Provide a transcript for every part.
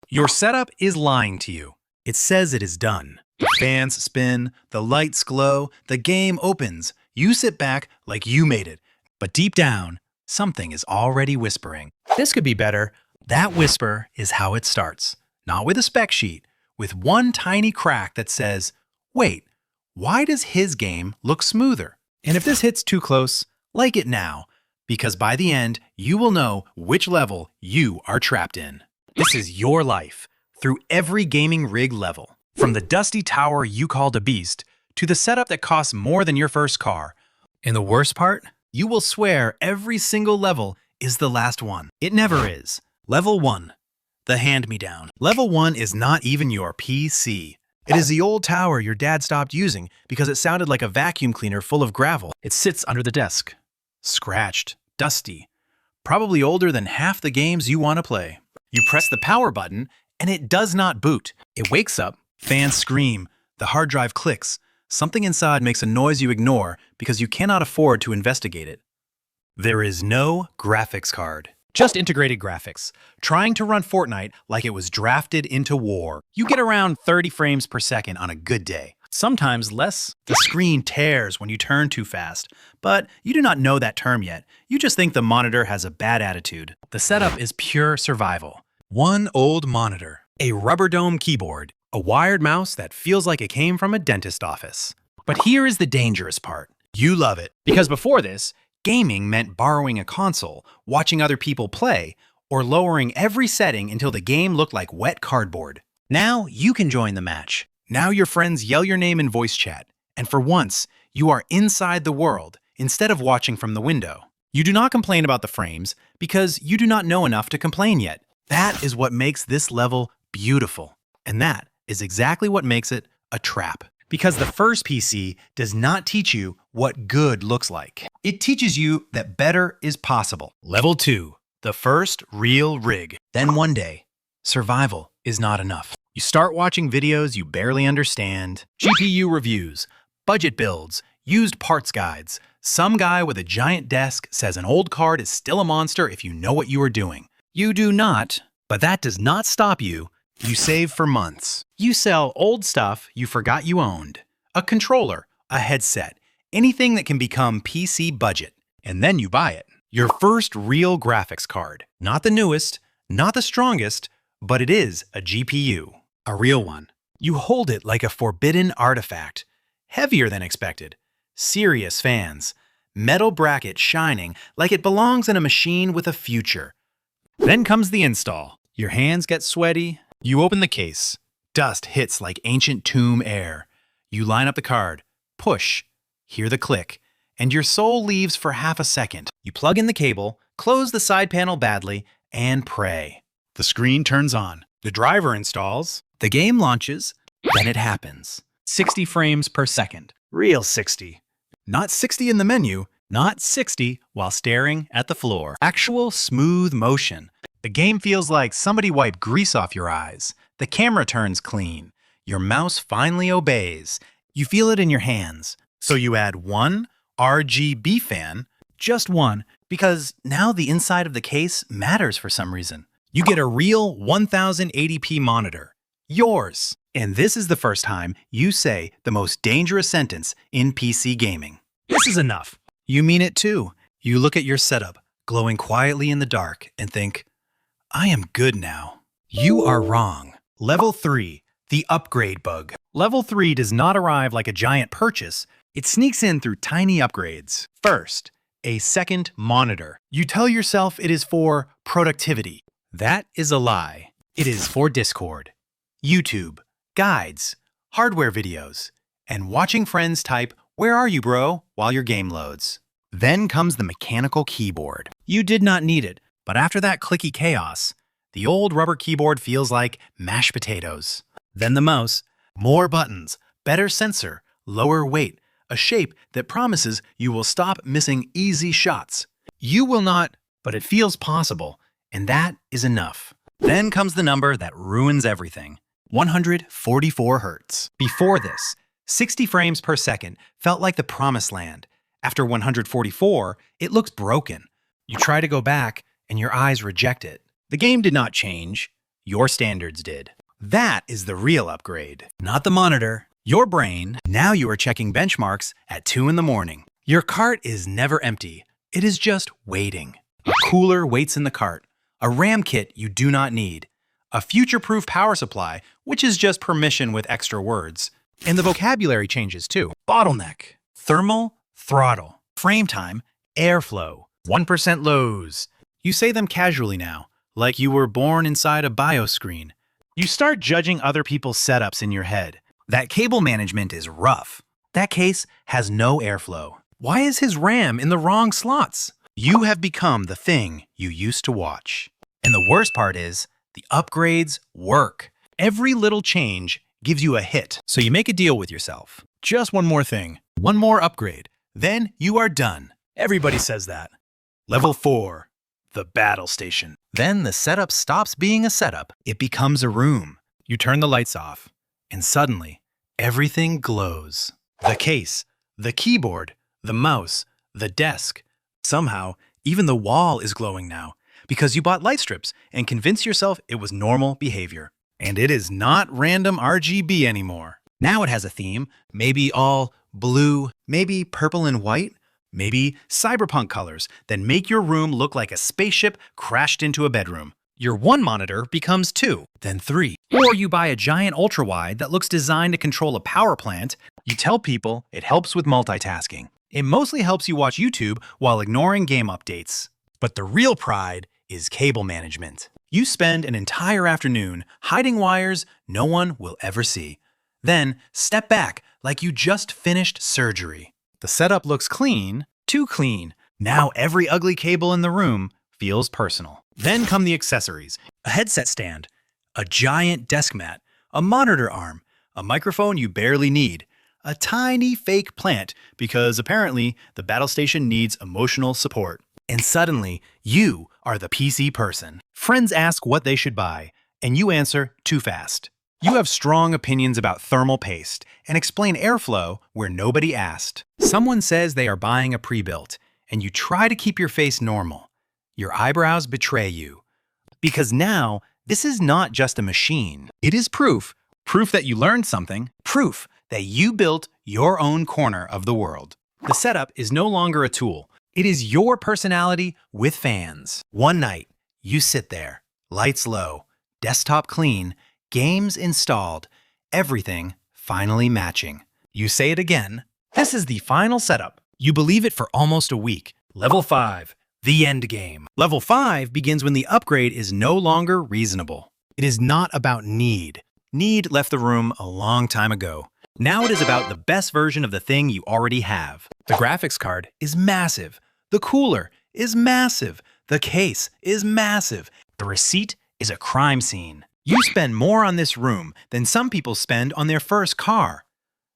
Your setup is lying to you. It says it is done. The fans spin, the lights glow, the game opens. You sit back like you made it. But deep down, something is already whispering. This could be better. That whisper is how it starts. Not with a spec sheet, with one tiny crack that says, wait, why does his game look smoother? And if this hits too close, like it now, because by the end, you will know which level you are trapped in. This is your life, through every gaming rig level. From the dusty tower you called a beast, to the setup that costs more than your first car. And the worst part? You will swear every single level is the last one. It never is. Level 1. The hand-me-down. Level 1 is not even your PC. It is the old tower your dad stopped using because it sounded like a vacuum cleaner full of gravel. It sits under the desk. Scratched, dusty, probably older than half the games you want to play. You press the power button, and it does not boot. It wakes up, fans scream, the hard drive clicks. Something inside makes a noise you ignore because you cannot afford to investigate it. There is no graphics card. Just integrated graphics, trying to run Fortnite like it was drafted into war. You get around 30 frames per second on a good day. Sometimes less. The screen tears when you turn too fast, but you do not know that term yet. You just think the monitor has a bad attitude. The setup is pure survival. One old monitor, a rubber dome keyboard, a wired mouse that feels like it came from a dentist office. But here is the dangerous part. You love it. Because before this, gaming meant borrowing a console, watching other people play, or lowering every setting until the game looked like wet cardboard. Now you can join the match. Now your friends yell your name in voice chat, and for once, you are inside the world instead of watching from the window. You do not complain about the frames because you do not know enough to complain yet. That is what makes this level beautiful, and that is exactly what makes it a trap. Because the first PC does not teach you what good looks like. It teaches you that better is possible. Level 2, the first real rig. Then one day, survival is not enough. You start watching videos you barely understand, GPU reviews, budget builds, used parts guides. Some guy with a giant desk says an old card is still a monster if you know what you are doing. You do not, but that does not stop you. You save for months. You sell old stuff you forgot you owned. A controller, a headset, anything that can become PC budget. And then you buy it. Your first real graphics card. Not the newest, not the strongest, but it is a GPU. A real one. You hold it like a forbidden artifact. Heavier than expected. Serious fans. Metal bracket shining like it belongs in a machine with a future. Then comes the install. Your hands get sweaty. You open the case. Dust hits like ancient tomb air. You line up the card. Push. Hear the click. And your soul leaves for half a second. You plug in the cable, close the side panel badly, and pray. The screen turns on. The driver installs. The game launches. Then it happens. 60 frames per second. Real 60. Not 60 in the menu. Not 60 while staring at the floor. Actual smooth motion. The game feels like somebody wiped grease off your eyes. The camera turns clean. Your mouse finally obeys. You feel it in your hands. So you add one RGB fan, just one, because now the inside of the case matters for some reason. You get a real 1080p monitor. Yours. And this is the first time you say the most dangerous sentence in PC gaming. This is enough. You mean it too. You look at your setup, glowing quietly in the dark, and think, I am good now. You are wrong. Level 3, the upgrade bug. Level 3 does not arrive like a giant purchase. It sneaks in through tiny upgrades. First, a second monitor. You tell yourself it is for productivity. That is a lie. It is for Discord, YouTube, guides, hardware videos, and watching friends type, "Where are you, bro?" while your game loads. Then comes the mechanical keyboard. You did not need it, but after that clicky chaos, the old rubber keyboard feels like mashed potatoes. Then the mouse, more buttons, better sensor, lower weight, a shape that promises you will stop missing easy shots. You will not, but it feels possible, and that is enough. Then comes the number that ruins everything, 144 Hz. Before this, 60 frames per second felt like the promised land. After 144, it looks broken. You try to go back, and your eyes reject it. The game did not change. your standards did. That is the real upgrade. Not the monitor, your brain. Now you are checking benchmarks at 2 in the morning. Your cart is never empty. It is just waiting. A cooler waits in the cart. A RAM kit you do not need. A future-proof power supply, which is just permission with extra words. And the vocabulary changes too. Bottleneck, thermal, throttle, frame time, airflow, 1% lows. You say them casually now, like you were born inside a BIOS screen. You start judging other people's setups in your head. That cable management is rough. That case has no airflow. Why is his RAM in the wrong slots? You have become the thing you used to watch. And the worst part is, the upgrades work. Every little change gives you a hit. So you make a deal with yourself. Just one more thing. One more upgrade. Then you are done. Everybody says that. Level 4. The battle station. Then the setup stops being a setup. It becomes a room. You turn the lights off. And suddenly, everything glows. The case, the keyboard, the mouse, the desk. Somehow, even the wall is glowing now. Because you bought light strips and convinced yourself it was normal behavior. And it is not random RGB anymore. Now it has a theme, maybe all blue, maybe purple and white, maybe cyberpunk colors that make your room look like a spaceship crashed into a bedroom. Your one monitor becomes 2, then 3. Or you buy a giant ultrawide that looks designed to control a power plant. You tell people it helps with multitasking. It mostly helps you watch YouTube while ignoring game updates. But the real pride is cable management. You spend an entire afternoon hiding wires no one will ever see. Then step back like you just finished surgery. The setup looks clean, too clean. Now every ugly cable in the room feels personal. Then come the accessories. A headset stand, a giant desk mat, a monitor arm, a microphone you barely need, a tiny fake plant because apparently the battle station needs emotional support. And suddenly, you are the PC person. Friends ask what they should buy, and you answer too fast. You have strong opinions about thermal paste and explain airflow where nobody asked. Someone says they are buying a pre-built, and you try to keep your face normal. Your eyebrows betray you. Because now, this is not just a machine. It is proof that you learned something, proof that you built your own corner of the world. The setup is no longer a tool. It is your personality with fans. One night, you sit there, lights low, desktop clean, games installed, everything finally matching. You say it again. This is the final setup. You believe it for almost a week. Level 5, the end game. Level 5 begins when the upgrade is no longer reasonable. It is not about need. Need left the room a long time ago. Now it is about the best version of the thing you already have. The graphics card is massive. The cooler is massive. The case is massive. The receipt is a crime scene. You spend more on this room than some people spend on their first car.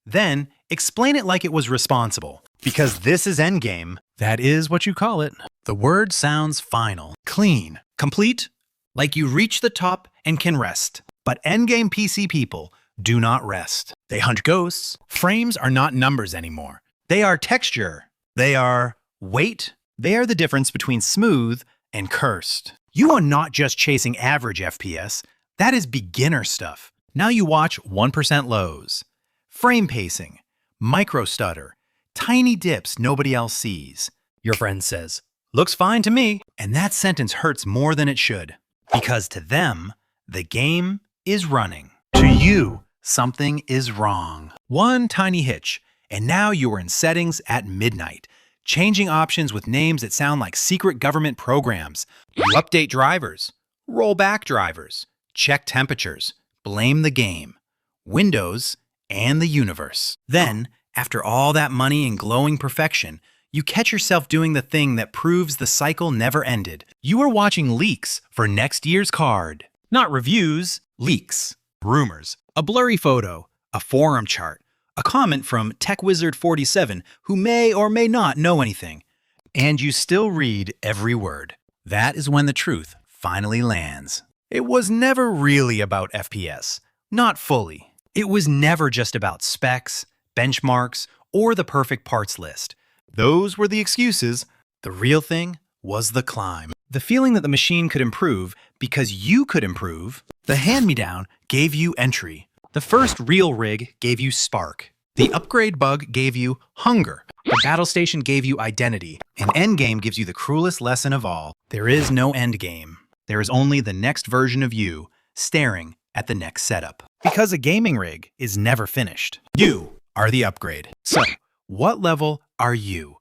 Then explain it like it was responsible. Because this is endgame. That is what you call it. The word sounds final, clean, complete, like you reach the top and can rest. But endgame PC people do not rest. They hunt ghosts. Frames are not numbers anymore. They are texture. They are weight. They are the difference between smooth and cursed. You are not just chasing average FPS. That is beginner stuff. Now you watch 1% lows, frame pacing, micro stutter, tiny dips nobody else sees. Your friend says, "Looks fine to me." And that sentence hurts more than it should. Because to them, the game is running. To you, something is wrong. One tiny hitch, and now you are in settings at midnight, changing options with names that sound like secret government programs. You update drivers, roll back drivers, check temperatures, blame the game, Windows, and the universe. Then, after all that money and glowing perfection, you catch yourself doing the thing that proves the cycle never ended. You are watching leaks for next year's card. Not reviews, leaks, rumors, a blurry photo, a forum chart, a comment from TechWizard47 who may or may not know anything. And you still read every word. That is when the truth finally lands. It was never really about FPS. Not fully. It was never just about specs, benchmarks, or the perfect parts list. Those were the excuses. The real thing was the climb. The feeling that the machine could improve because you could improve. The hand-me-down gave you entry. The first real rig gave you spark. The upgrade bug gave you hunger. The battle station gave you identity. And endgame gives you the cruelest lesson of all. There is no endgame. There is only the next version of you staring at the next setup. Because a gaming rig is never finished. You are the upgrade. So, what level are you?